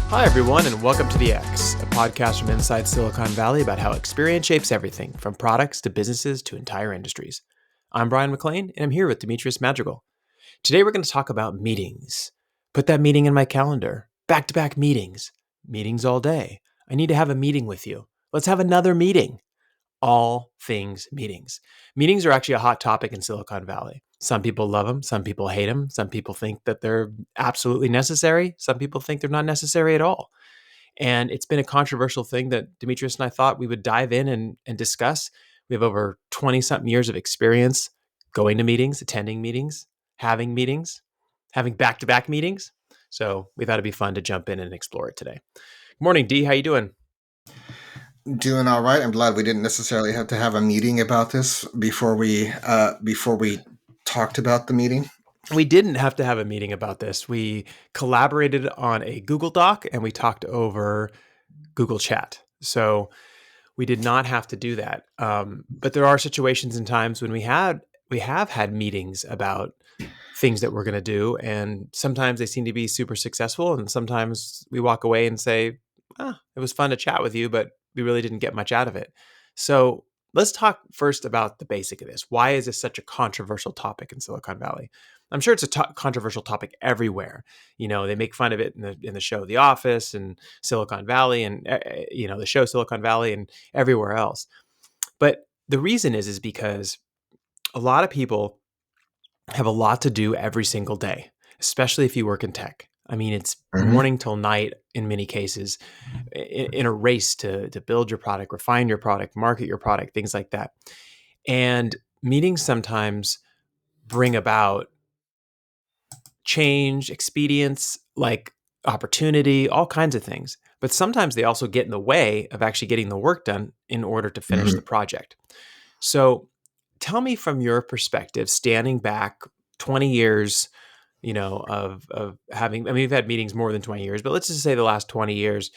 Hi, everyone, and welcome to The X, a podcast from inside Silicon Valley about how experience shapes everything from products to businesses to entire industries. I'm Brian McLean, and I'm here with Demetrius Madrigal. Today, we're going to talk about meetings. Put that meeting in my calendar. Back-to-back meetings. Meetings all day. I need to have a meeting with you. Let's have another meeting. All things meetings. Meetings are actually a hot topic in Silicon Valley. Some people love them. Some people hate them. Some people think that they're absolutely necessary. Some people think they're not necessary at all. And it's been a controversial thing that Demetrius and I thought we would dive in and discuss. We have over 20 something years of experience going to meetings, attending meetings, having back to back meetings. So we thought it'd be fun to jump in and explore it today. Good morning, D. How you doing? Doing all right. I'm glad we didn't necessarily have to have a meeting about this before we talked about the meeting. We didn't have to have a meeting about this. We collaborated on a Google Doc and we talked over Google Chat. So we did not have to do that. But there are situations and times when we have had meetings about things that we're going to do, and sometimes they seem to be super successful, and sometimes we walk away and say, it was fun to chat with you, but we really didn't get much out of it. So let's talk first about the basic of this. Why is this such a controversial topic in Silicon Valley? I'm sure it's a controversial topic everywhere. You know, they make fun of it in the show The Office and Silicon Valley, and the show Silicon Valley and everywhere else. But the reason is because a lot of people have a lot to do every single day, especially if you work in tech. I mean, it's morning till night in many cases, in a race to build your product, refine your product, market your product, things like that. And meetings sometimes bring about change, expedience, like opportunity, all kinds of things. But sometimes they also get in the way of actually getting the work done in order to finish the project. So tell me from your perspective, standing back 20 years, of having, I mean, we've had meetings more than 20 years, but let's just say the last 20 years,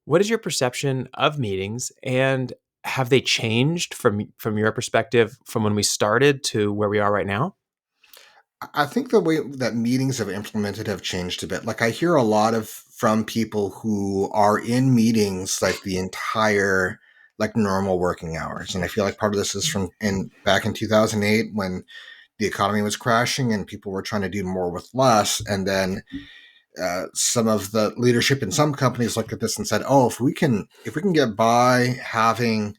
what is your perception of meetings, and have they changed from your perspective from when we started to where we are right now? I think the way that meetings have implemented have changed a bit. Like I hear a lot from people who are in meetings like the entire like normal working hours, and I feel like part of this is from back in 2008 when the economy was crashing and people were trying to do more with less, and then some of the leadership in some companies looked at this and said, "Oh, if we can get by having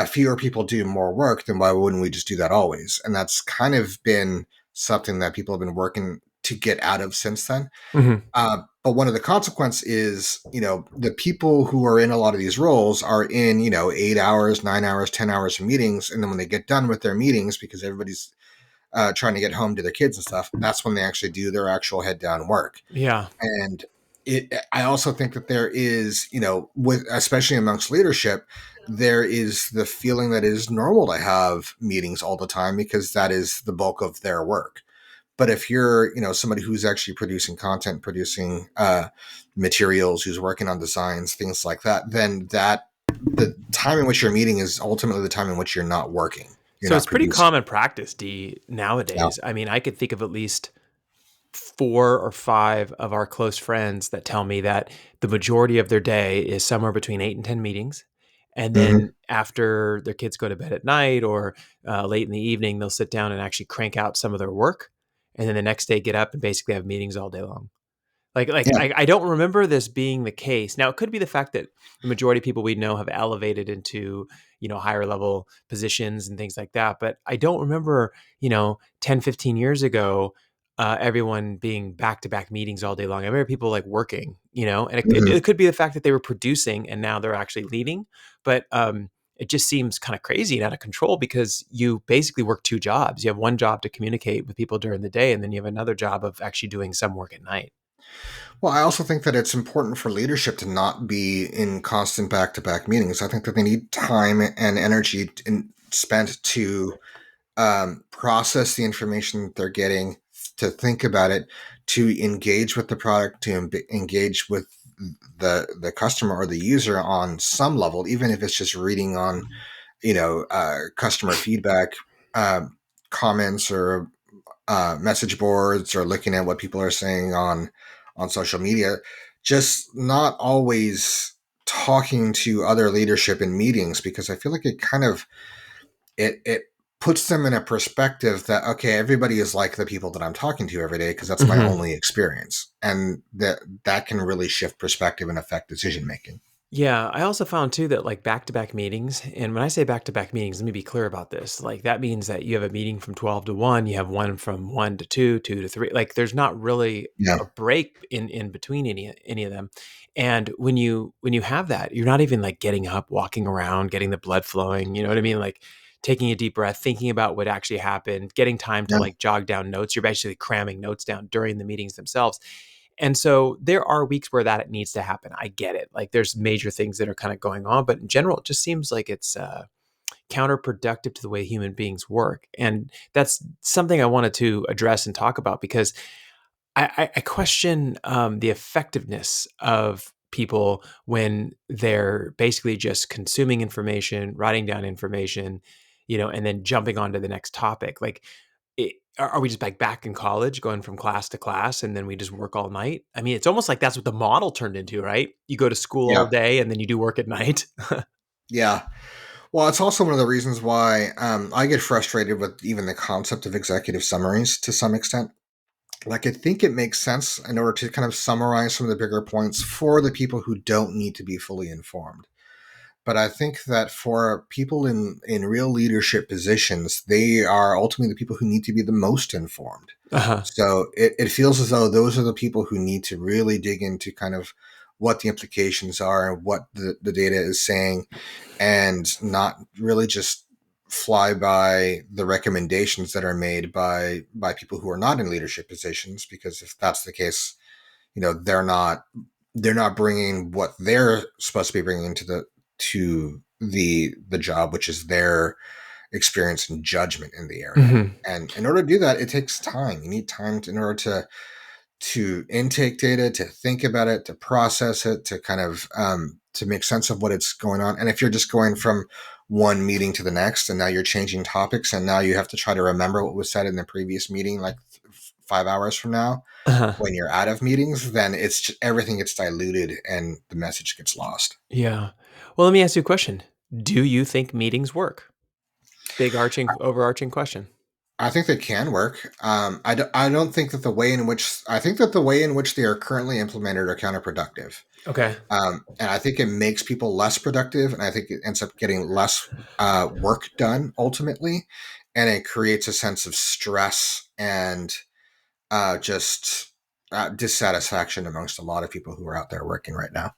fewer people do more work, then why wouldn't we just do that always?" And that's kind of been something that people have been working to get out of since then. Mm-hmm. But one of the consequences is, the people who are in a lot of these roles are in, 8 hours, 9 hours, 10 hours of meetings. And then when they get done with their meetings, because everybody's trying to get home to their kids and stuff, that's when they actually do their actual head down work. Yeah. And I also think that there is, especially amongst leadership, there is the feeling that it is normal to have meetings all the time because that is the bulk of their work. But if you're, somebody who's actually producing content, producing materials, who's working on designs, things like that, then the time in which you're meeting is ultimately the time in which you're not working. You're So not it's pretty producing. common practice, D, nowadays. I mean, I could think of at least 4 or 5 of our close friends that tell me that the majority of their day is somewhere between 8 and 10 meetings. And then after their kids go to bed at night or late in the evening, they'll sit down and actually crank out some of their work. And then the next day get up and basically have meetings all day long. Yeah. I don't remember this being the case. Now, it could be the fact that the majority of people we know have elevated into, higher level positions and things like that. But I don't remember, 10, 15 years ago, everyone being back-to-back meetings all day long. I remember people like working, and it could be the fact that they were producing and now they're actually leading. But it just seems kind of crazy and out of control because you basically work 2 jobs. You have one job to communicate with people during the day, and then you have another job of actually doing some work at night. Well, I also think that it's important for leadership to not be in constant back-to-back meetings. I think that they need time and energy spent to process the information that they're getting, to think about it, to engage with the product, to engage with the customer or the user on some level, even if it's just reading on, customer feedback comments or message boards or looking at what people are saying on social media, just not always talking to other leadership in meetings, because I feel like it kind of it puts them in a perspective that, okay, everybody is like the people that I'm talking to every day because that's my Mhm. only experience, and that can really shift perspective and affect decision making. Yeah, I also found too that like back-to-back meetings, and when I say back-to-back meetings, let me be clear about this. Like that means that you have a meeting from 12 to 1, you have one from 1 to 2, 2 to 3. Like there's not really Yeah, a break in between any of them. And when you have that, you're not even like getting up, walking around, getting the blood flowing, you know what I mean? Like taking a deep breath, thinking about what actually happened, getting time to yeah, like jog down notes. You're basically cramming notes down during the meetings themselves. And so there are weeks where that needs to happen. I get it. Like there's major things that are kind of going on, but in general, it just seems like it's counterproductive to the way human beings work. And that's something I wanted to address and talk about because I question the effectiveness of people when they're basically just consuming information, writing down information, and then jumping on to the next topic. Like are we just like back in college going from class to class and then we just work all night? I mean, it's almost like that's what the model turned into, right? You go to school all yeah, day and then you do work at night. yeah. Well, it's also one of the reasons why I get frustrated with even the concept of executive summaries to some extent. Like, I think it makes sense in order to kind of summarize some of the bigger points for the people who don't need to be fully informed. But I think that for people in real leadership positions, they are ultimately the people who need to be the most informed. Uh-huh. So it feels as though those are the people who need to really dig into kind of what the implications are and what the data is saying, and not really just fly by the recommendations that are made by people who are not in leadership positions, because if that's the case, they're not bringing what they're supposed to be bringing to the job, which is their experience and judgment in the area. Hmm. And in order to do that, it takes time. You need time in order to intake data, to think about it, to process it, to kind of to make sense of what it's going on. And if you're just going from one meeting to the next, and now you're changing topics, and now you have to try to remember what was said in the previous meeting, like 5 hours from now, Uh-huh. when you're out of meetings, then it's just, everything gets diluted and the message gets lost. Yeah. Well, let me ask you a question. Do you think meetings work? Big arching, overarching question. I think they can work. I don't think that the way in which I think that the way in which they are currently implemented are counterproductive. Okay. And I think it makes people less productive, and I think it ends up getting less work done ultimately, and it creates a sense of stress and just dissatisfaction amongst a lot of people who are out there working right now.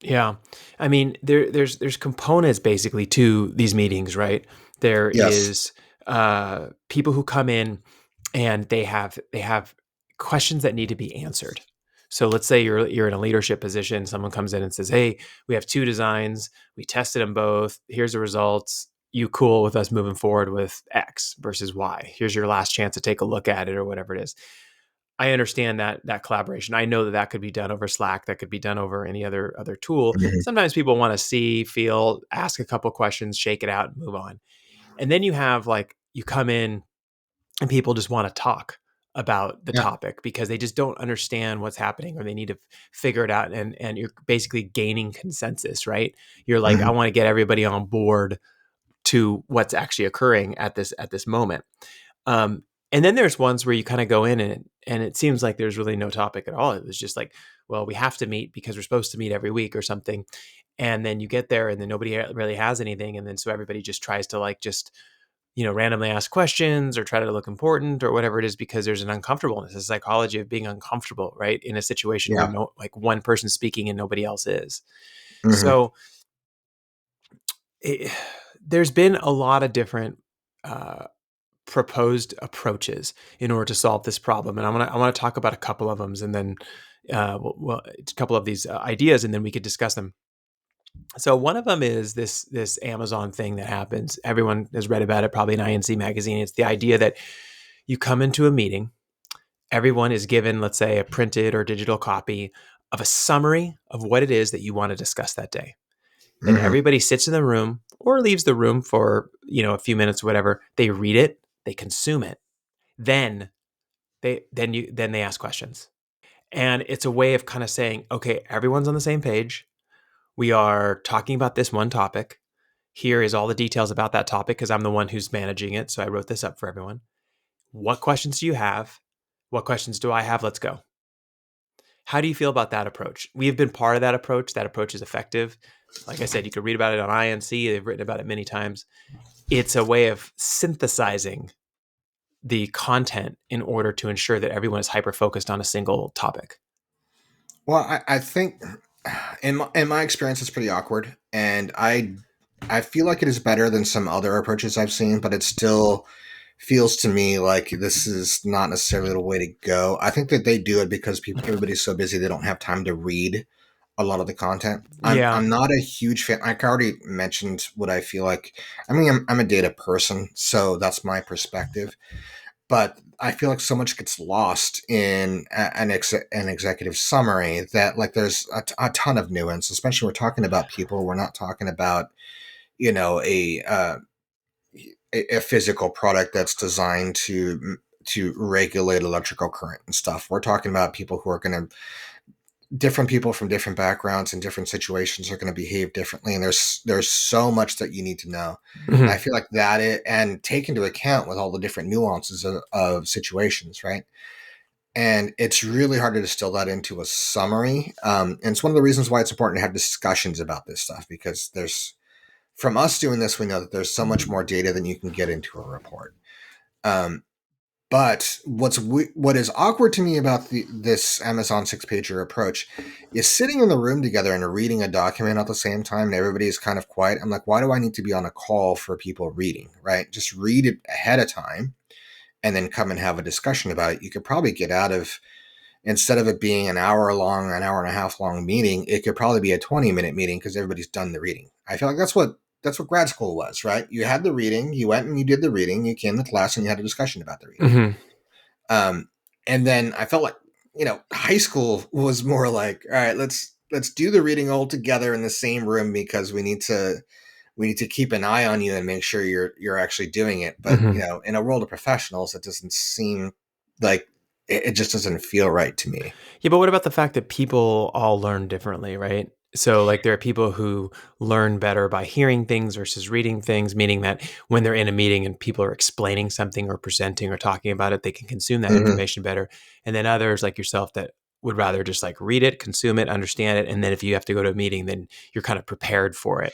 Yeah. I mean, there's components basically to these meetings, right? There Yes. is people who come in and they have questions that need to be answered. So let's say you're in a leadership position, someone comes in and says, "Hey, we have two designs. We tested them both. Here's the results. You cool with us moving forward with X versus Y? Here's your last chance to take a look at it or whatever it is." I understand that collaboration. I know that that could be done over Slack, that could be done over any other tool. Mhm. Sometimes people want to see, feel, ask a couple questions, shake it out, and move on. And then you have like you come in and people just want to talk about the Yeah. topic because they just don't understand what's happening or they need to figure it out, and you're basically gaining consensus, right? You're like, I Mhm. want to get everybody on board to what's actually occurring at this moment. Um, and then there's ones where you kind of go in and it seems like there's really no topic at all. It was just like, well, we have to meet because we're supposed to meet every week or something. And then you get there and then nobody really has anything. And then so everybody just tries to like just, randomly ask questions or try to look important or whatever it is because there's an uncomfortableness, a psychology of being uncomfortable, right? In a situation where Yeah. no, like one person's speaking and nobody else is. Mhm. So it, there's been a lot of different uh, proposed approaches in order to solve this problem, and I want to talk about a couple of them, and then a couple of these ideas, and then we could discuss them. So one of them is this Amazon thing that happens. Everyone has read about it, probably in INC magazine. It's the idea that you come into a meeting, everyone is given, let's say, a printed or digital copy of a summary of what it is that you want to discuss that day. Then Mhm. everybody sits in the room or leaves the room for a few minutes, whatever. They read it, they consume it, then they ask questions. And it's a way of kind of saying, okay, everyone's on the same page. We are talking about this one topic. Here is all the details about that topic because I'm the one who's managing it. So I wrote this up for everyone. What questions do you have? What questions do I have? Let's go. How do you feel about that approach? We have been part of that approach. That approach is effective. Like I said, you could read about it on INC. They've written about it many times. It's a way of synthesizing the content in order to ensure that everyone is hyper focused on a single topic. Well, I think in my experience, it's pretty awkward, and I feel like it is better than some other approaches I've seen, but it still feels to me like this is not necessarily the way to go. I think that they do it because everybody's so busy they don't have time to read a lot of the content. Yeah. I'm not a huge fan. I already mentioned what I feel like. I mean, I'm a data person, so that's my perspective. But I feel like so much gets lost in an executive summary that like there's a ton of nuance. Especially we're talking about people. We're not talking about you know a physical product that's designed to regulate electrical current and stuff. We're talking about people who are going to different people from different backgrounds and different situations are going to behave differently, and there's so much that you need to know. And I Mhm. feel like and take into account with all the different nuances of situations, right? And it's really hard to distill that into a summary. And it's one of the reasons why it's important to have discussions about this stuff, because there's from us doing this, we know that there's so much more data than you can get into a report. Um, but what is awkward to me about this Amazon 6-pager approach is sitting in the room together and reading a document at the same time, and everybody's kind of quiet. I'm like, why do I need to be on a call for people reading? Right? Just read it ahead of time, and then come and have a discussion about it. You could probably get out of instead of it being an hour long, an hour and a half long meeting, it could probably be a 20-minute meeting because everybody's done the reading. I feel like that's what grad school was, right? You had the reading, you went and you did the reading, you came to class and you had a discussion about the reading. Mhm. Um, and then I felt like high school was more like, all right, let's do the reading all together in the same room because we need to keep an eye on you and make sure you're actually doing it. But Mhm. in a world of professionals, it doesn't seem like it just doesn't feel right to me. Yeah, but what about the fact that people all learn differently, right? So, like, there are people who learn better by hearing things versus reading things, meaning that when they're in a meeting and people are explaining something or presenting or talking about it, they can consume that Hmm. information better. And then others, like yourself, that would rather just like read it, consume it, understand it. And then if you have to go to a meeting, then you're kind of prepared for it.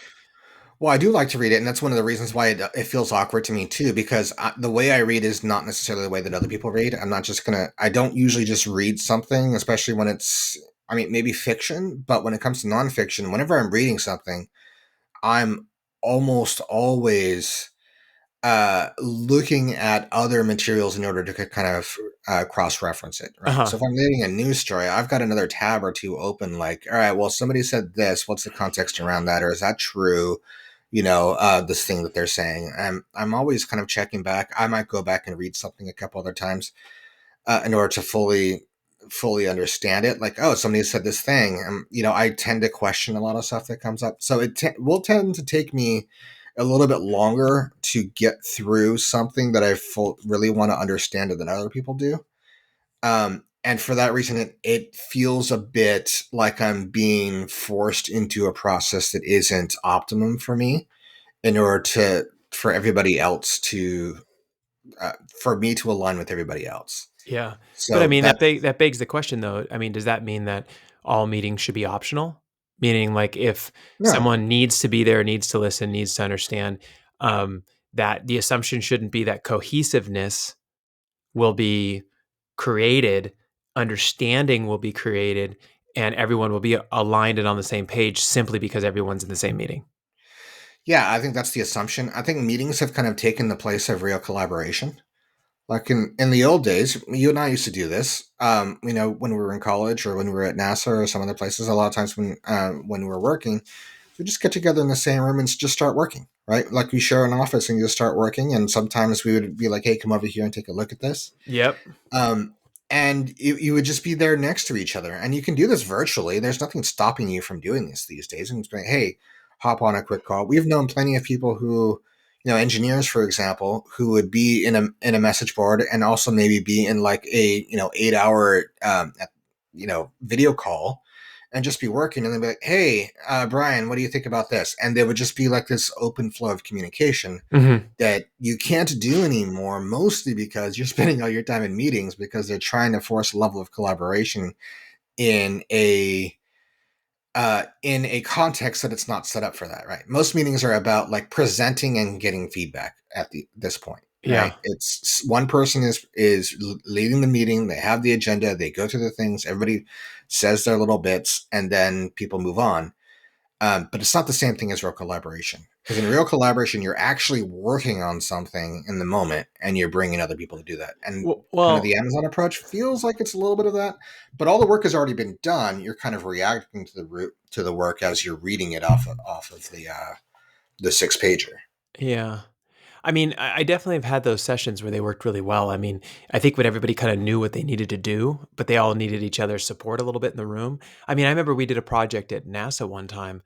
Well, I do like to read it, and that's one of the reasons why it feels awkward to me too. Because the way I read is not necessarily the way that other people read. I'm not just gonna. I don't usually just read something, especially when it's. I mean, maybe fiction, but when it comes to nonfiction, whenever I'm reading something, I'm almost always looking at other materials in order to kind of cross-reference it, Uh right? huh. So if I'm reading a news story, I've got another tab or two open, like, all right, well, somebody said this. What's the context around that, or is that true? This thing that they're saying. I'm always kind of checking back. I might go back and read something a couple other times in order to fully understand it. Like, oh, somebody said this thing. I tend to question a lot of stuff that comes up, so will tend to take me a little bit longer to get through something that really want to understand it than other people do. And for that reason, it feels a bit like I'm being forced into a process that isn't optimum for me in order for everybody else for me to align with everybody else. Yeah. But I So mean, that that begs the question though. I mean, does that mean that all meetings should be optional? Meaning like if no, someone needs to be there, needs to listen, needs to understand, um, that the assumption shouldn't be that cohesiveness will be created, understanding will be created, and everyone will be aligned and on the same page simply because everyone's in the same meeting. yeah, I think that's the assumption. I think meetings have kind of taken the place of real collaboration. Like in the old days, you and I used to do this. When we were in college or when we were at NASA or some other places, a lot of times when we were working, we just get together in the same room and just start working, right? Like we share an office and you just start working. And sometimes we would be like, "Hey, come over here and take a look at this." Yep. Um, and you would just be there next to each other. And you can do this virtually. There's nothing stopping you from doing this these days. And it's like, hey, hop on a quick call. We've known plenty of people who, engineers, for example, who would be in a message board and also maybe be in like a 8 hour video call and just be working, and they'd be like, "Hey, Bryan, what do you think about this?" And there would just be like this open flow of communication Hmm. that you can't do anymore, mostly because you're spending all your time in meetings because they're trying to force a level of collaboration in a context that it's not set up for that, right? Most meetings are about like presenting and getting feedback at this point, Yeah. right? It's one person is leading the meeting, they have the agenda, they go through the things, everybody says their little bits, and then people move on. But it's not the same thing as real collaboration. Because in real collaboration, you're actually working on something in the moment and you're bringing other people to do that. And kind of Well, the Amazon approach feels like it's a little bit of that, but all the work has already been done. You're kind of reacting to the work as you're reading it off of the 6 pager. yeah. I mean, I definitely have had those sessions where they worked really well. I mean, I think when everybody kind of knew what they needed to do, but they all needed each other's support a little bit in the room. I mean, I remember we did a project at NASA one time.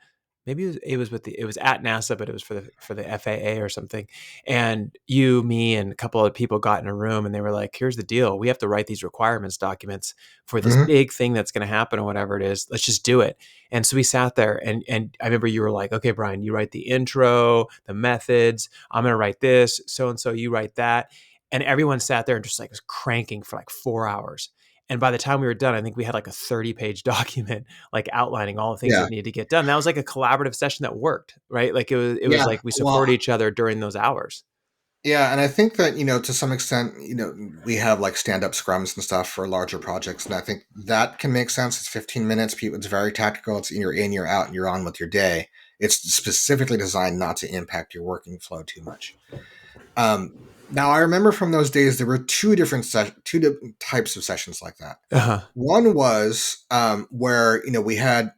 Maybe it was at NASA, but it was for the FAA or something. And you, me, and a couple of people got in a room, and they were like, "Here's the deal: we have to write these requirements documents for this Mm-hmm. big thing that's going to happen, or whatever it is. Let's just do it." And so we sat there, and I remember you were like, "Okay, Bryan, you write the intro, the methods. I'm going to write this, so and so, you write that." And everyone sat there and just like was cranking for like 4 hours. And by the time we were done, I think we had like a 30-page document, like outlining all the things Yeah. that needed to get done. That was like a collaborative session that worked, right? Like it was Yeah. like we Well, supported each other during those hours. yeah, and I think that, to some extent, we have like stand-up scrums and stuff for larger projects, and I think that can make sense. It's 15 minutes. It's very tactical. It's you're in, you're out, and you're on with your day. It's specifically designed not to impact your working flow too much. Now, I remember from those days there were two different types of sessions like that. Uh-huh. One was where we had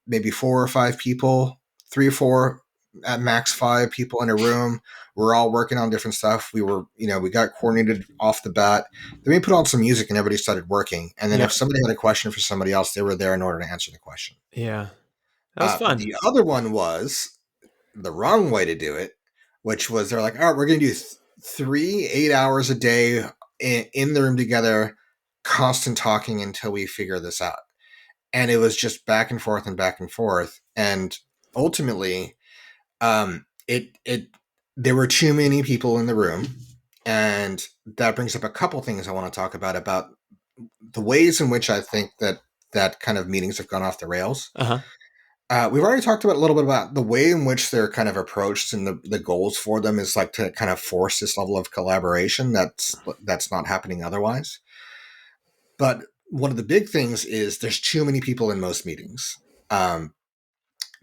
maybe 4 or 5 people, 3 or 4 at max 5 people in a room. We're all working on different stuff. We got coordinated off the bat. Then we put on some music and everybody started working. And then if Yep. somebody had a question for somebody else, they were there in order to answer the question. Yeah. That was fun. The other one was the wrong way to do it, which was they're like, all right, we're going to do 3 8 hours a day in the room together, constant talking until we figure this out. And it was just back and forth and back and forth. And ultimately, it there were too many people in the room, and that brings up a couple things I want to talk about the ways in which I think that kind of meetings have gone off the rails. Uh-huh. We've already talked about a little bit about the way in which they're kind of approached, and the goals for them is like to kind of force this level of collaboration that's not happening otherwise. But one of the big things is there's too many people in most meetings. Um,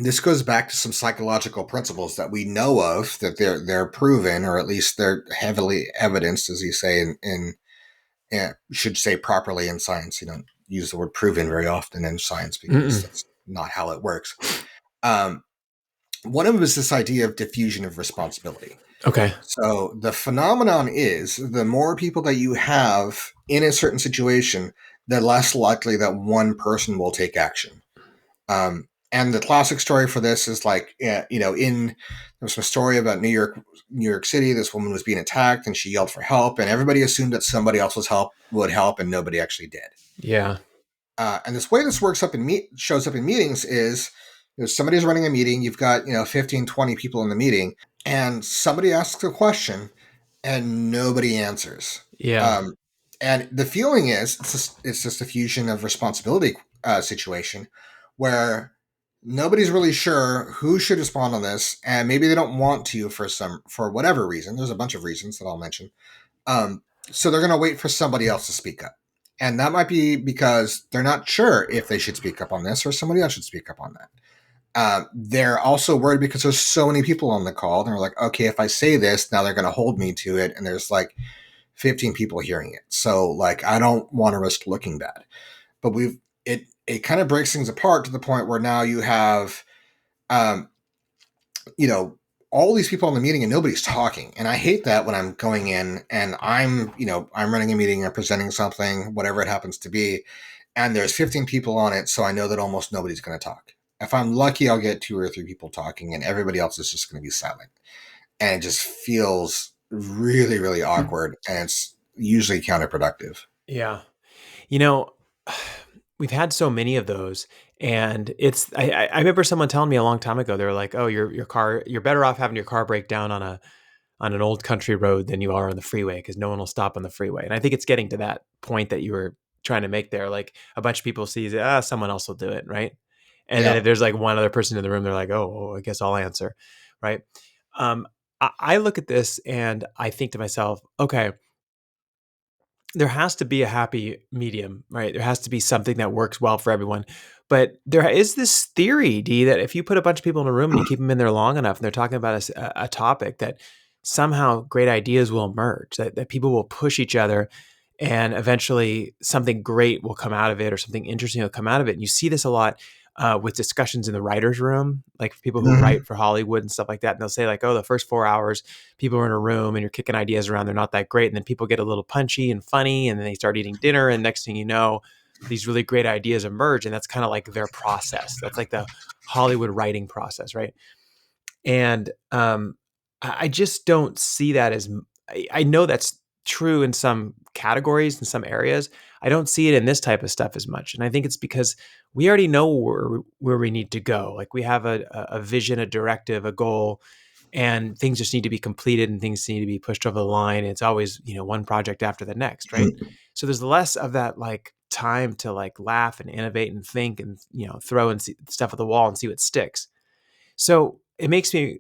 this goes back to some psychological principles that we know of that they're proven, or at least they're heavily evidenced, as you say should say properly in science. You don't use the word proven very often in science because Mm-mm. that's not how it works. Um, One of them is this idea of diffusion of responsibility. Okay. So the phenomenon is the more people that you have in a certain situation, the less likely that one person will take action. And the classic story for this is like, there's a story about New York City. This woman was being attacked, and she yelled for help, and everybody assumed that somebody else would help, and nobody actually did. Yeah. And this way this shows up in meetings is, somebody's running a meeting. You've got 15, 20 people in the meeting, and somebody asks a question, and nobody answers. Yeah. Um, and the feeling is it's just a fusion of responsibility situation where nobody's really sure who should respond on this, and maybe they don't want to for whatever reason. There's a bunch of reasons that I'll mention. So they're going to wait for somebody else to speak up, and that might be because they're not sure if they should speak up on this or somebody else should speak up on that. They're also worried because there's so many people on the call. They're like, okay, if I say this, now they're going to hold me to it, and there's like 15 people hearing it. So like, I don't want to risk looking bad. But it kind of breaks things apart to the point where now you have, um, you know, all these people in the meeting and nobody's talking. And I hate that when I'm going in and I'm running a meeting and presenting something, whatever it happens to be, and there's 15 people on it, so I know that almost nobody's going to talk. If I'm lucky, I'll get 2 or 3 people talking, and everybody else is just going to be silent. And it just feels really, really awkward, and it's usually counterproductive. Yeah. You know, we've had so many of those, and I remember someone telling me a long time ago, they were like, oh, your car, you're better off having your car break down on an old country road than you are on the freeway, because no one will stop on the freeway. And I think it's getting to that point that you were trying to make there. Like, a bunch of people see, someone else will do it, right? And then Yeah. if there's like one other person in the room, they're like, oh, I guess I'll answer, right? I look at this and I think to myself, okay, there has to be a happy medium, right? There has to be something that works well for everyone. But there is this theory, D, that if you put a bunch of people in a room and you keep them in there long enough and they're talking about a topic, that somehow great ideas will emerge, that people will push each other, and eventually something great will come out of it, or something interesting will come out of it. And you see this a lot with discussions in the writer's room, like for people who Hmm. write for Hollywood and stuff like that. And they'll say like, oh, the first 4 hours, people are in a room and you're kicking ideas around. They're not that great. And then people get a little punchy and funny, and then they start eating dinner. And next thing you know, these really great ideas emerge. And that's kind of like their process. That's like the Hollywood writing process, right? And I just don't see that as. I know that's true in some categories, in some areas. I don't see it in this type of stuff as much, and I think it's because we already know where we need to go. Like, we have a vision, a directive, a goal, and things just need to be completed, and things need to be pushed over the line. It's always, one project after the next, right? So there's less of that, like, time to like laugh and innovate and think and throw and see stuff at the wall and see what sticks. So it makes me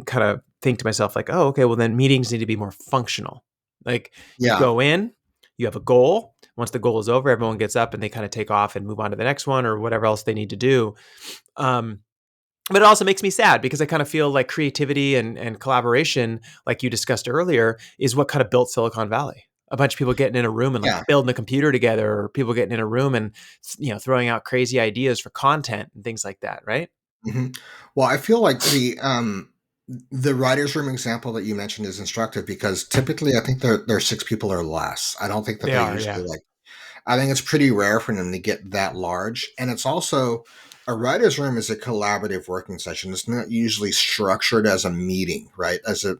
kind of think to myself like, oh, okay, well then meetings need to be more functional. Like, you Yeah. go in, you have a goal. Once the goal is over, everyone gets up and they kind of take off and move on to the next one or whatever else they need to do. Um, but it also makes me sad because I kind of feel like creativity and collaboration, like you discussed earlier, is what kind of built Silicon Valley. A bunch of people getting in a room and like Yeah. building a computer together, or people getting in a room and throwing out crazy ideas for content and things like that, right? Hmm. Well, I feel like the writers' room example that you mentioned is instructive because typically I think they're six people or less. I don't think that They they're are, usually yeah. like. I think it's pretty rare for them to get that large, and it's also a writer's room is a collaborative working session. It's not usually structured as a meeting, right? As a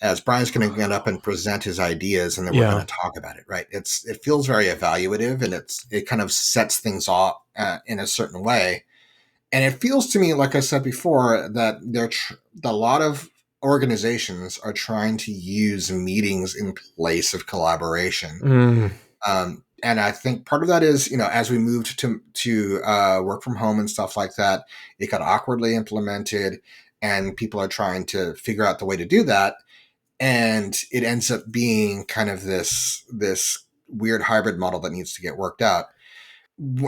as Brian's going to get up and present his ideas, and then we're going Yeah. to talk about it, right? It feels very evaluative, and it kind of sets things off in a certain way. And it feels to me, like I said before, that a lot of organizations are trying to use meetings in place of collaboration. Mm, And I think part of that is, as we moved to work from home and stuff like that, it got awkwardly implemented, and people are trying to figure out the way to do that, and it ends up being kind of this weird hybrid model that needs to get worked out.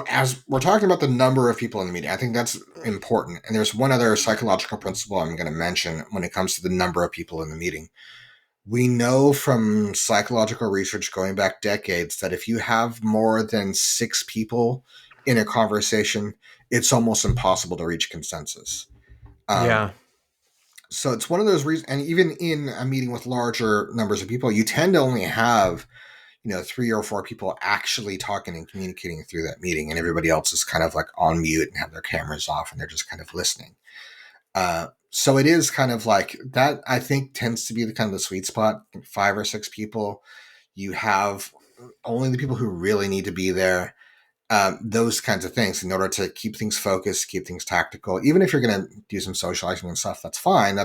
As we're talking about the number of people in the meeting, I think that's important. And there's one other psychological principle I'm going to mention when it comes to the number of people in the meeting. We know from psychological research going back decades that if you have more than six people in a conversation, it's almost impossible to reach consensus. Um, yeah. so it's one of those reasons, and even in a meeting with larger numbers of people, you tend to only have three or four people actually talking and communicating through that meeting, and everybody else is kind of like on mute and have their cameras off, and they're just kind of listening. So it is kind of like that. I think tends to be the kind of the sweet spot. Five or six people, you have only the people who really need to be there. Those kinds of things in order to keep things focused, keep things tactical. Even if you're going to do some socializing and stuff, that's fine.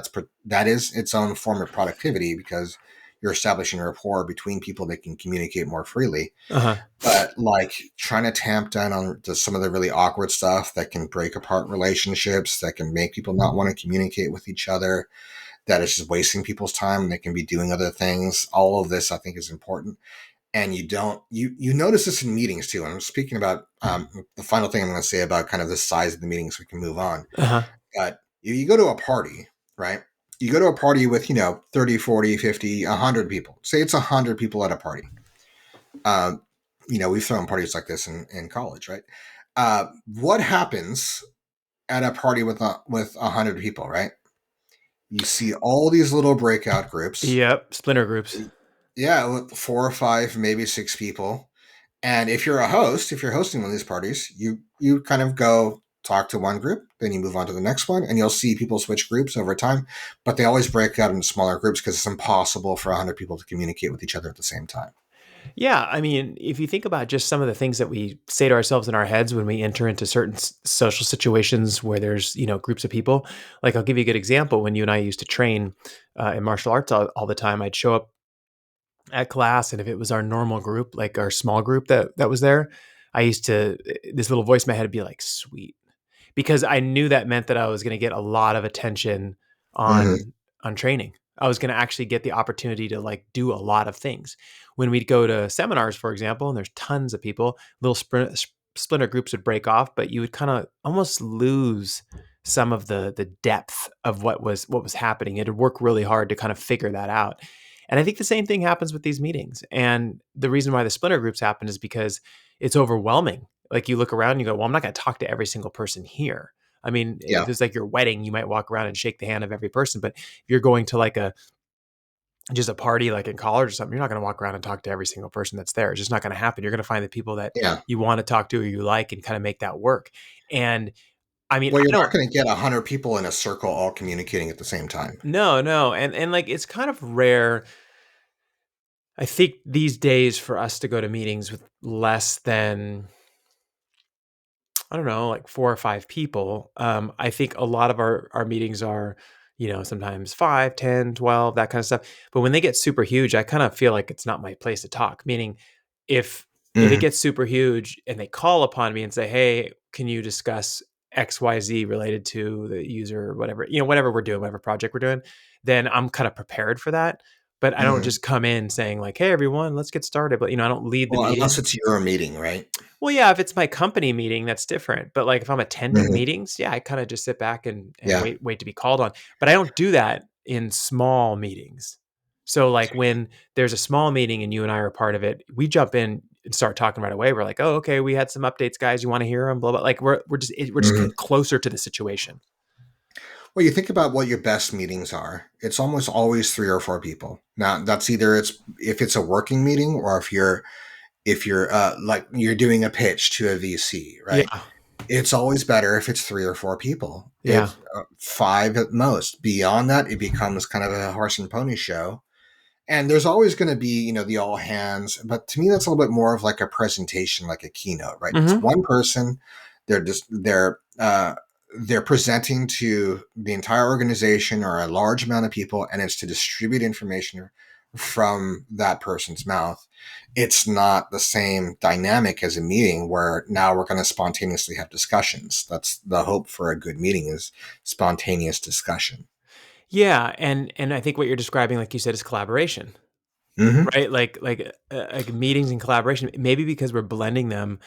That is its own form of productivity because you're establishing a rapport between people that can communicate more freely. Uh-huh. But like trying to tamp down on some of the really awkward stuff that can break apart relationships, that can make people not want to communicate with each other, that is just wasting people's time and they can be doing other things. All of this I think is important. And you don't you notice this in meetings too. And I'm speaking about the final thing I'm going to say about kind of the size of the meetings. So we can move on. Uh-huh. But you go to a party, right? You go to a party with 30, 40, 50, 100 people. Say it's 100 people at a party. um, we've thrown parties like this in college, right? What happens at a party with 100 people, right? You see all these little breakout groups. Yep. Splinter groups. Yeah, with four or five, maybe six people. And if you're a host, if you're hosting one of these parties, you kind of go talk to one group, then you move on to the next one, and you'll see people switch groups over time. But they always break out into smaller groups because it's impossible for 100 people to communicate with each other at the same time. Yeah, I mean, if you think about just some of the things that we say to ourselves in our heads when we enter into certain social situations where there's, groups of people. Like, I'll give you a good example. When you and I used to train in martial arts all the time, I'd show up at class, and if it was our normal group, like our small group that was there, I used to this little voice in my head would be like, "Sweet," because I knew that meant that I was going to get a lot of attention Hmm. on training. I was going to actually get the opportunity to like do a lot of things. When we'd go to seminars, for example, and there's tons of people, little splinter groups would break off, but you would kind of almost lose some of the depth of what was happening. It'd work really hard to kind of figure that out. And I think the same thing happens with these meetings. And the reason why the splinter groups happen is because it's overwhelming. Like, you look around and you go, well, I'm not going to talk to every single person here. I mean, if Yeah, it's like your wedding, you might walk around and shake the hand of every person. But if you're going to like just a party like in college or something, you're not going to walk around and talk to every single person that's there. It's just not going to happen. You're going to find the people that yeah. you want to talk to or you like and kind of make that work. And I mean, Well, I you're not don't going to get 100 people in a circle all communicating at the same time. no, no. And like, it's kind of rare, I think, these days for us to go to meetings with less than, I don't know, like 4 or 5 people. I think a lot of our meetings are, sometimes 5, 10, 12, that kind of stuff. But when they get super huge, I kind of feel like it's not my place to talk. Meaning, if it Hmm. gets super huge and they call upon me and say, "Hey, can you discuss XYZ related to the user or whatever, whatever we're doing, whatever project we're doing," then I'm kind of prepared for that. But I don't Hmm. just come in saying like, "Hey everyone, let's get started." But I don't lead the Well, unless meeting. it's your meeting, right? Well, yeah, if it's my company meeting, that's different. But like if I'm attending Hmm. meetings, yeah, I kind of just sit back and Yeah, wait to be called on. But I don't do that in small meetings. So like when there's a small meeting and you and I are part of it, we jump in and start talking right away. We're like, "Oh, okay, we had some updates, guys. You want to hear them?" Blah blah. Like we're just hmm. closer to the situation. Well, you think about what your best meetings are. It's almost always 3 or 4 people. Now, that's either it's if it's a working meeting or if you're like you're doing a pitch to a VC, right? Yeah, It's always better if it's 3 or 4 people. yeah. If 5 at most. Beyond that, it becomes kind of a horse and pony show. And there's always going to be, the all hands. But to me, that's a little bit more of like a presentation, like a keynote, right? It's Hmm. one person. They're just they're presenting to the entire organization or a large amount of people, and it's to distribute information from that person's mouth. It's not the same dynamic as a meeting where now we're going to spontaneously have discussions. That's the hope for a good meeting is spontaneous discussion. Yeah, and I think what you're describing, like you said, is collaboration. Hmm. Right? Like meetings and collaboration, maybe because we're blending them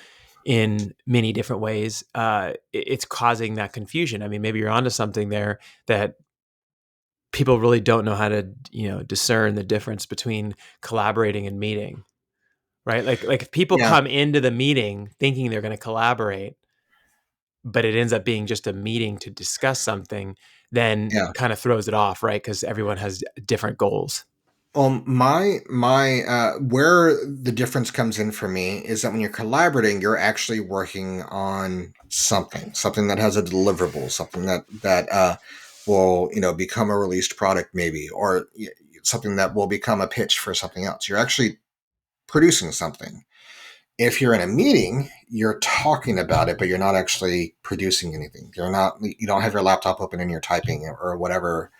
in many different ways, it's causing that confusion. I mean, maybe you're onto something there, that people really don't know how to, discern the difference between collaborating and meeting, right? Like if people Yeah, come into the meeting thinking they're gonna collaborate, but it ends up being just a meeting to discuss something, then yeah. it kinda throws it off, right? Because everyone has different goals. My where the difference comes in for me is that when you're collaborating, you're actually working on something that has a deliverable, something that will become a released product maybe, or something that will become a pitch for something else. You're actually producing something. If you're in a meeting, you're talking about it, but you're not actually producing anything. You don't have your laptop open and you're typing or whatever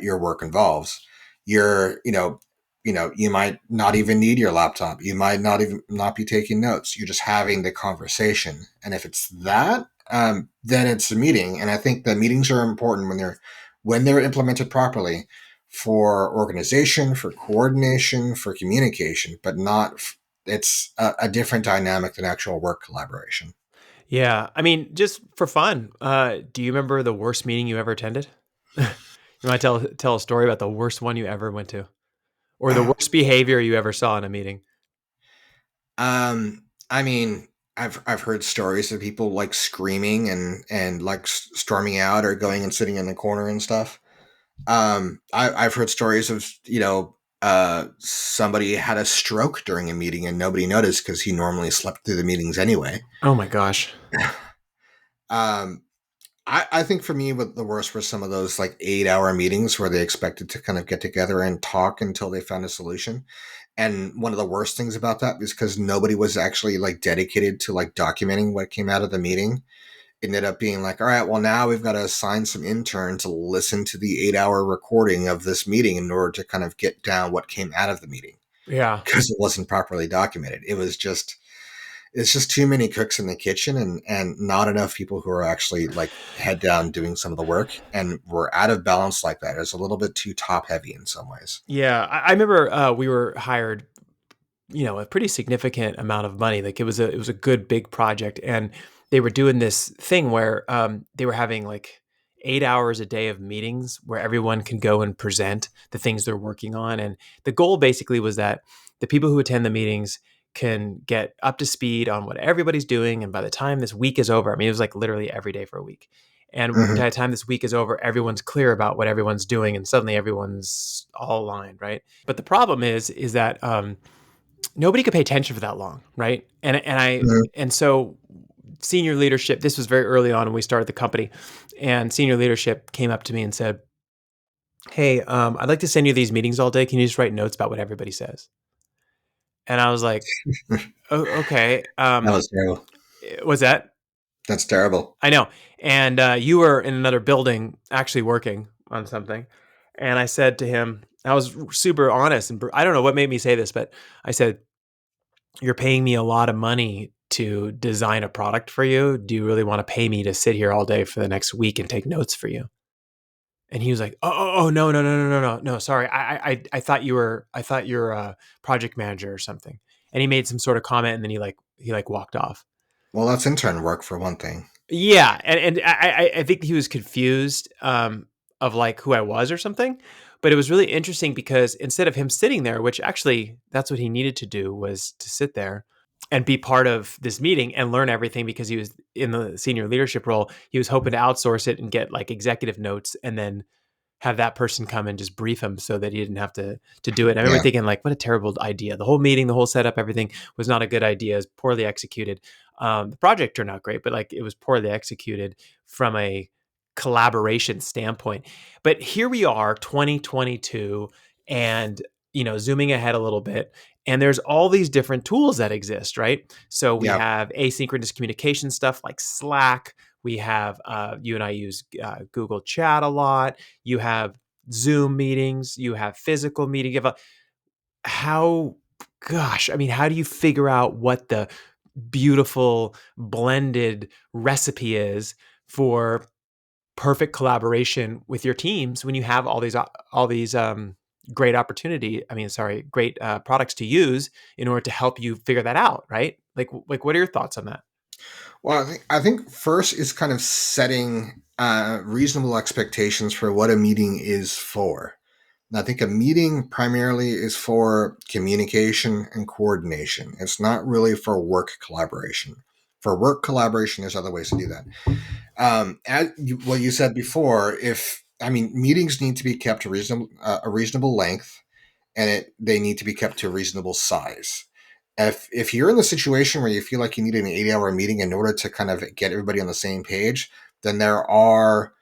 your work involves. You're, you might not even need your laptop. You might not even not be taking notes. You're just having the conversation. And if it's that, then it's a meeting. And I think that meetings are important when they're implemented properly for organization, for coordination, for communication, but not. It's a different dynamic than actual work collaboration. Yeah, I mean, just for fun, do you remember the worst meeting you ever attended? You wanna tell a story about the worst one you ever went to? Or the worst behavior you ever saw in a meeting? I mean, I've heard stories of people like screaming and like storming out or going and sitting in the corner and stuff. I've heard stories of somebody had a stroke during a meeting and nobody noticed because he normally slept through the meetings anyway. Oh my gosh. Um, I think for me, what the worst were some of those like 8 hour meetings where they expected to kind of get together and talk until they found a solution. And one of the worst things about that is because nobody was actually like dedicated to like documenting what came out of the meeting. It ended up being like, all right, well, now we've got to assign some intern to listen to the 8 hour recording of this meeting in order to kind of get down what came out of the meeting Yeah. because it wasn't properly documented. It's just too many cooks in the kitchen and not enough people who are actually like head down doing some of the work, and we're out of balance like that. It's a little bit too top heavy in some ways. Yeah. I remember we were hired, a pretty significant amount of money. Like it was a good big project, and they were doing this thing where they were having like 8 hours a day of meetings where everyone can go and present the things they're working on. And the goal basically was that the people who attend the meetings can get up to speed on what everybody's doing. And by the time this week is over, I mean, it was like literally every day for a week. And by Mm-hmm. the time this week is over, everyone's clear about what everyone's doing, and suddenly everyone's all aligned, right? But the problem is that nobody could pay attention for that long, right? And so senior leadership. This was very early on when we started the company, and senior leadership came up to me and said, "Hey, I'd like to send you these meetings all day. Can you just write notes about what everybody says?" And I was like, "Oh, okay." That was terrible. Was that? That's terrible. I know. And you were in another building, actually working on something. And I said to him, I was super honest, and I don't know what made me say this, but I said, "You're paying me a lot of money to design a product for you. Do you really want to pay me to sit here all day for the next week and take notes for you?" And he was like, "Oh, no, no, no, no, no, no, no. Sorry, I thought you're a project manager or something." And he made some sort of comment, and then he walked off. Well, that's intern work for one thing. Yeah, and I think he was confused of like who I was or something. But it was really interesting because instead of him sitting there, which actually that's what he needed to do, was to sit there and be part of this meeting and learn everything, because he was in the senior leadership role. He was hoping to outsource it and get like executive notes, and then have that person come and just brief him so that he didn't have to do it. And I remember Yeah. thinking, like, what a terrible idea. The whole meeting, the whole setup, everything was not a good idea. It was poorly executed. The project turned out great, but like it was poorly executed from a collaboration standpoint. But here we are, 2022, and zooming ahead a little bit, and there's all these different tools that exist, right? So we Yeah. have asynchronous communication stuff like Slack. We have you and I use Google Chat a lot. You have Zoom meetings. You have physical meetings. How, gosh, I mean, how do you figure out what the beautiful blended recipe is for perfect collaboration with your teams when you have all these great opportunity? I mean, sorry, great products to use in order to help you figure that out, right? Like, what are your thoughts on that? Well, I think first is kind of setting reasonable expectations for what a meeting is for. And I think a meeting primarily is for communication and coordination. It's not really for work collaboration. For work collaboration, there's other ways to do that. What you said before, if I mean, meetings need to be kept to a reasonable length, and they need to be kept to a reasonable size. If you're in the situation where you feel like you need an 8 hour meeting in order to kind of get everybody on the same page, then there are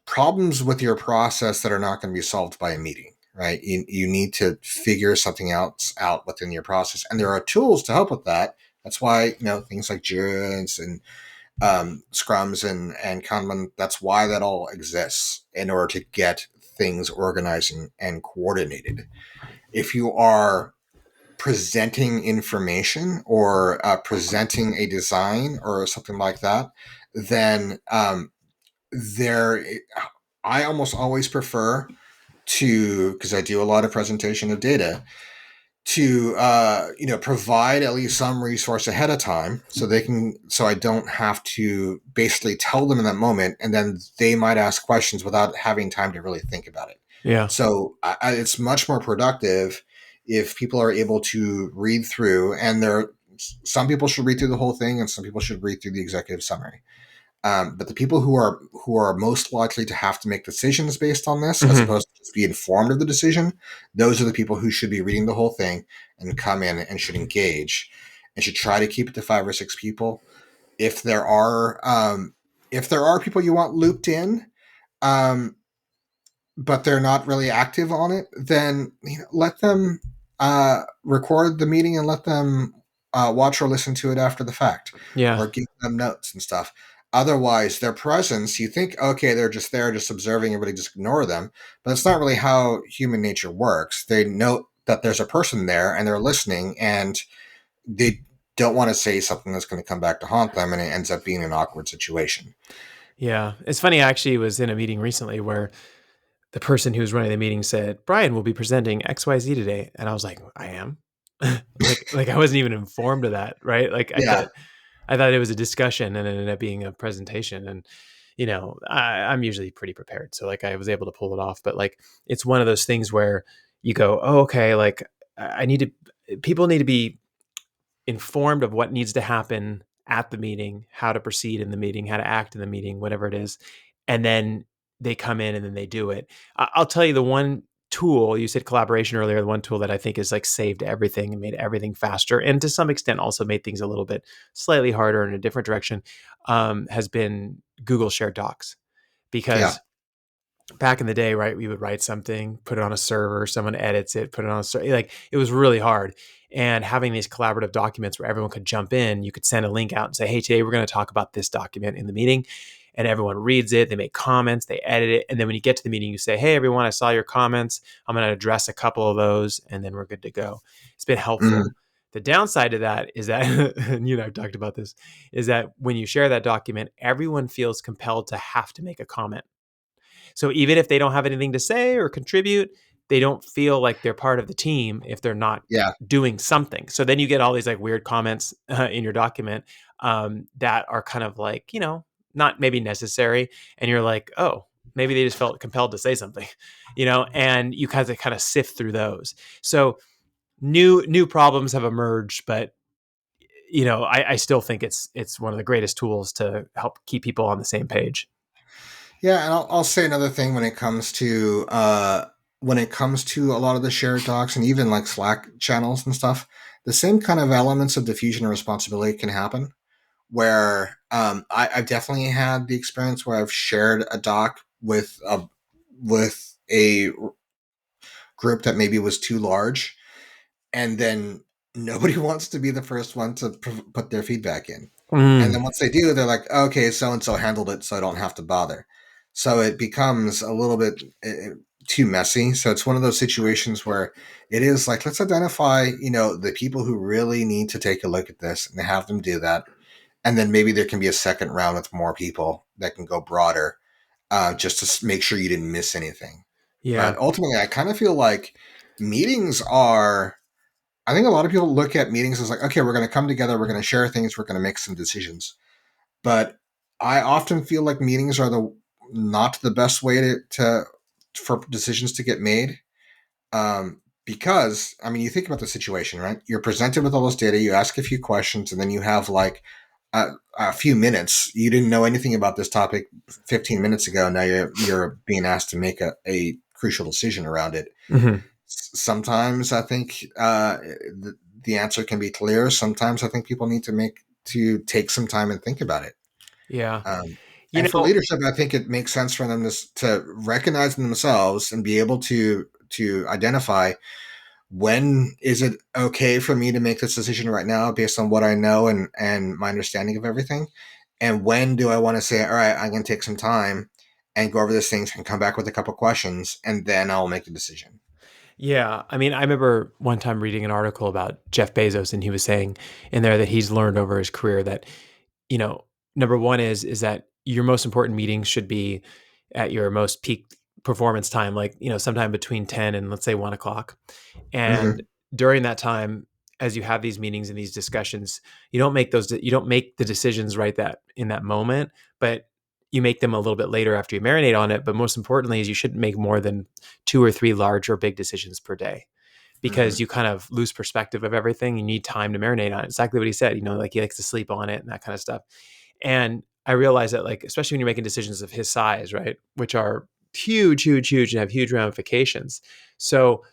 problems with your process that are not going to be solved by a meeting, right? You need to figure something else out within your process, and there are tools to help with that. That's why things like Jira's and Scrums and Kanban. That's why that all exists in order to get things organized and coordinated. If you are presenting information or presenting a design or something like that, then there I almost always prefer to, because I do a lot of presentation of data, to provide at least some resource ahead of time so they can, so I don't have to basically tell them in that moment, and then they might ask questions without having time to really think about it. Yeah. So it's much more productive if people are able to read through, and there some people should read through the whole thing and some people should read through the executive summary. But the people who are most likely to have to make decisions based on this, as Mhm. opposed to just be informed of the decision, those are the people who should be reading the whole thing and come in and should engage and should try to keep it to 5 or 6 people. If there are If there are people you want looped in, um, but they're not really active on it, then let them record the meeting and let them watch or listen to it after the fact, Yeah. or give them notes and stuff. Otherwise, their presence, you think, okay, they're just there, just observing everybody, just ignore them. But it's not really how human nature works. They know that there's a person there and they're listening, and they don't want to say something that's going to come back to haunt them, and it ends up being an awkward situation. Yeah. It's funny, I actually was in a meeting recently where the person who was running the meeting said, Brian will be presenting XYZ today. And I was like, I am? like I wasn't even informed of that, right? Like Yeah, I thought it was a discussion and it ended up being a presentation. And, I'm usually pretty prepared. So like I was able to pull it off. But like it's one of those things where you go, oh, okay, like I need to people need to be informed of what needs to happen at the meeting, how to proceed in the meeting, how to act in the meeting, whatever it is. And then they come in and then they do it. I'll tell you the one tool, you said collaboration earlier, the one tool that I think is like saved everything and made everything faster. And to some extent also made things a little bit slightly harder in a different direction, has been Google Shared Docs. yeah, Because back in the day, right, we would write something, put it on a server, someone edits it, put it on a server. Like it was really hard. And having these collaborative documents where everyone could jump in, you could send a link out and say, hey, today we're going to talk about this document in the meeting. And everyone reads it, they make comments, they edit it. And then when you get to the meeting, you say, hey, everyone, I saw your comments. I'm going to address a couple of those, and then we're good to go. It's been helpful. mm, The downside of that is that, and you and I have talked about this, is that when you share that document, everyone feels compelled to have to make a comment. So even if they don't have anything to say or contribute, they don't feel like they're part of the team if they're not yeah. doing something. So then you get all these like weird comments in your document, that are kind of like, not maybe necessary. And you're like, oh, maybe they just felt compelled to say something, and you kind of sift through those. So new problems have emerged, but I still think it's one of the greatest tools to help keep people on the same page. Yeah, and I'll say another thing when it comes to a lot of the shared docs and even like Slack channels and stuff. The same kind of elements of diffusion and responsibility can happen. Where I've definitely had the experience where I've shared a doc with a group that maybe was too large, and then nobody wants to be the first one to put their feedback in. And Mm, then once they do, they're like, okay, so and so handled it, so I don't have to bother. So it becomes a little bit too messy. So it's one of those situations where it is like, let's identify, the people who really need to take a look at this and have them do that. And then maybe there can be a second round with more people that can go broader, just to make sure you didn't miss anything. yeah. But ultimately, I kind of feel like meetings are I think a lot of people look at meetings as like, okay, we're going to come together, we're going to share things, we're going to make some decisions. But I often feel like meetings are the not the best way to for decisions to get made. Because I mean, you think about the situation, right? You're presented with all this data, you ask a few questions, and then you have like a few minutes. You didn't know anything about this topic 15 minutes ago. Now you're being asked to make a crucial decision around it. Hmm. Sometimes I think the answer can be clear. Sometimes I think people need to take some time and think about it. Yeah. Um, You and for know, leadership, I think it makes sense for them to recognize themselves and be able to identify when is it okay for me to make this decision right now based on what I know and my understanding of everything, and when do I want to say, all right, I'm going to take some time and go over these things and come back with a couple questions, and then I'll make the decision. yeah. I mean, I remember one time reading an article about Jeff Bezos, and he was saying in there that he's learned over his career that, you know, number one is that your most important meetings should be at your most peak performance time, like, sometime between 10 and let's say 1 o'clock. And Hmm. during that time, as you have these meetings and these discussions, you don't make the decisions right that in that moment, but you make them a little bit later after you marinate on it. But most importantly is you shouldn't make more than two or three large or big decisions per day, because Hmm. you kind of lose perspective of everything. You need time to marinate on it. Exactly what he said, like he likes to sleep on it and that kind of stuff. And I realized that, like, especially when you're making decisions of his size, right, which are huge, huge, huge and have huge ramifications. So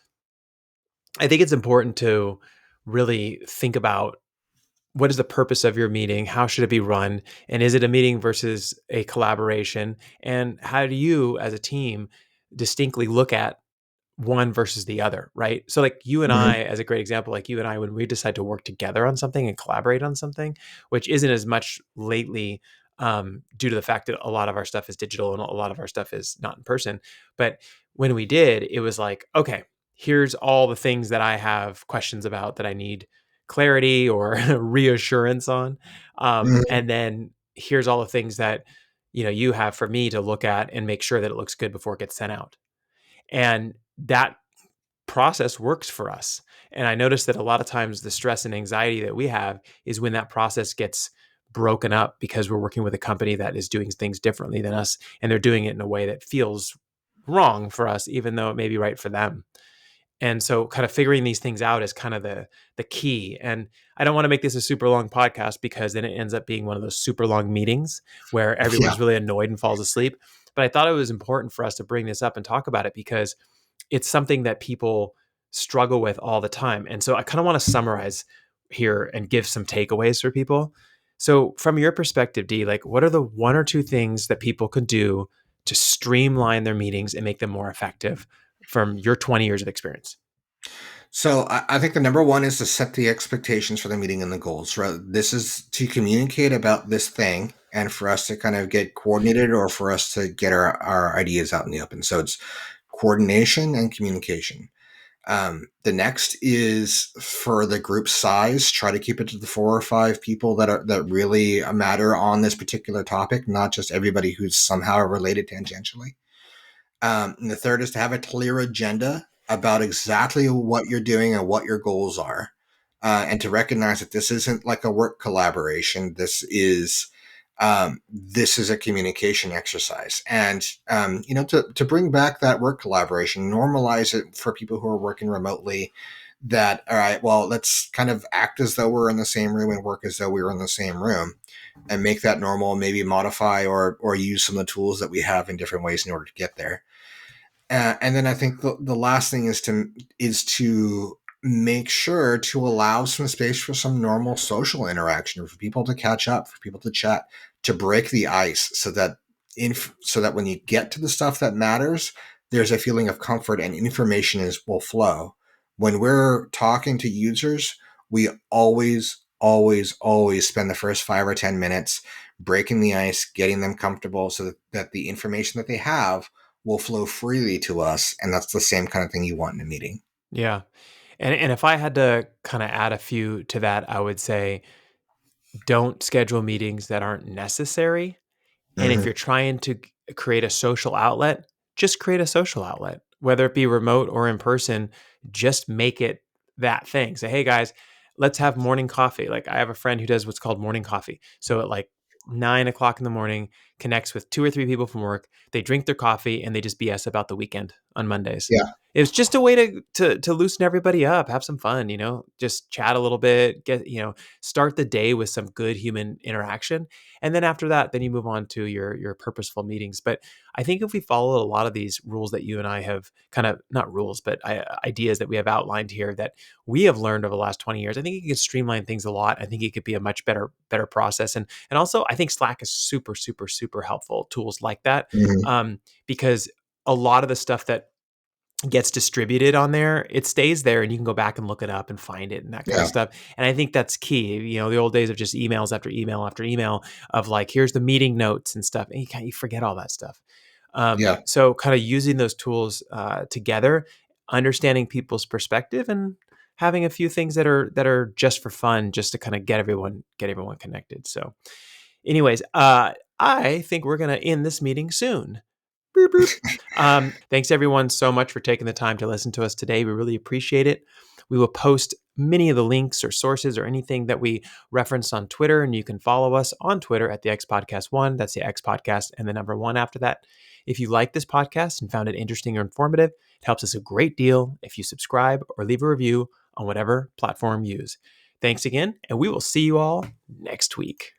I think it's important to really think about what is the purpose of your meeting? How should it be run? And is it a meeting versus a collaboration? And how do you as a team distinctly look at one versus the other, right? So like you and Mhm. I, as a great example, like you and I, when we decide to work together on something and collaborate on something, which isn't as much lately, due to the fact that a lot of our stuff is digital and a lot of our stuff is not in person. But when we did, it was like, okay, here's all the things that I have questions about that I need clarity or reassurance on. Mhm. And then here's all the things that, you have for me to look at and make sure that it looks good before it gets sent out. And that process works for us. And I noticed that a lot of times the stress and anxiety that we have is when that process gets broken up because we're working with a company that is doing things differently than us, and they're doing it in a way that feels wrong for us, even though it may be right for them. And so kind of figuring these things out is kind of the key. And I don't want to make this a super long podcast because then it ends up being one of those super long meetings where Yeah. everyone's really annoyed and falls asleep. But I thought it was important for us to bring this up and talk about it because it's something that people struggle with all the time. And so I kind of want to summarize here and give some takeaways for people. So from your perspective, D, like what are the one or two things that people can do to streamline their meetings and make them more effective from your 20 years of experience? So I think the number one is to set the expectations for the meeting and the goals. Right? This is to communicate about this thing and for us to kind of get coordinated or for us to get our ideas out in the open. So it's coordination and communication. The next is for the group size, try to keep it to the 4 or 5 people that really matter on this particular topic, not just everybody who's somehow related tangentially. And the third is to have a clear agenda about exactly what you're doing and what your goals are. And to recognize that this isn't like a work collaboration. This is a communication exercise. And, to bring back that work collaboration, normalize it for people who are working remotely that, all right, well, let's kind of act as though we're in the same room and work as though we were in the same room and make that normal, maybe modify or use some of the tools that we have in different ways in order to get there. And then I think the last thing is to make sure to allow some space for some normal social interaction, for people to catch up, for people to chat, to break the ice, so that when you get to the stuff that matters, there's a feeling of comfort and information will flow. When we're talking to users, we always, always, always spend the first 5 or 10 minutes breaking the ice, getting them comfortable, so that the information that they have will flow freely to us. And that's the same kind of thing you want in a meeting. Yeah. And if I had to kind of add a few to that, I would say don't schedule meetings that aren't necessary. And if Hmm. you're trying to create a social outlet, just create a social outlet, whether it be remote or in person, just make it that thing. Say, hey guys, let's have morning coffee. Like I have a friend who does what's called morning coffee. So at like 9 o'clock in the morning, connects with two or three people from work. They drink their coffee and they just BS about the weekend on Mondays. Yeah. It's just a way to loosen everybody up, have some fun, just chat a little bit, start the day with some good human interaction. And then after that, then you move on to your purposeful meetings. But I think if we follow a lot of these rules that you and I have kind of not rules, but ideas that we have outlined here that we have learned over the last 20 years, I think it can streamline things a lot. I think it could be a much better process. And also I think Slack is super, super, super helpful tools like that. Hmm. Because a lot of the stuff that gets distributed on there, it stays there and you can go back and look it up and find it and that kind of Yeah. stuff. And I think that's key. The old days of just emails after email after email of like, here's the meeting notes and stuff. And you forget all that stuff. Yeah. So kind of using those tools together, understanding people's perspective and having a few things that are just for fun, just to kind of get everyone connected. So anyways, I think we're going to end this meeting soon. Boop, boop. Thanks everyone so much for taking the time to listen to us today. We really appreciate it. We will post many of the links or sources or anything that we referenced on Twitter, and you can follow us on Twitter at the X Podcast One. That's the X Podcast and the number one after that. If you like this podcast and found it interesting or informative, it helps us a great deal if you subscribe or leave a review on whatever platform you use. Thanks again, and we will see you all next week.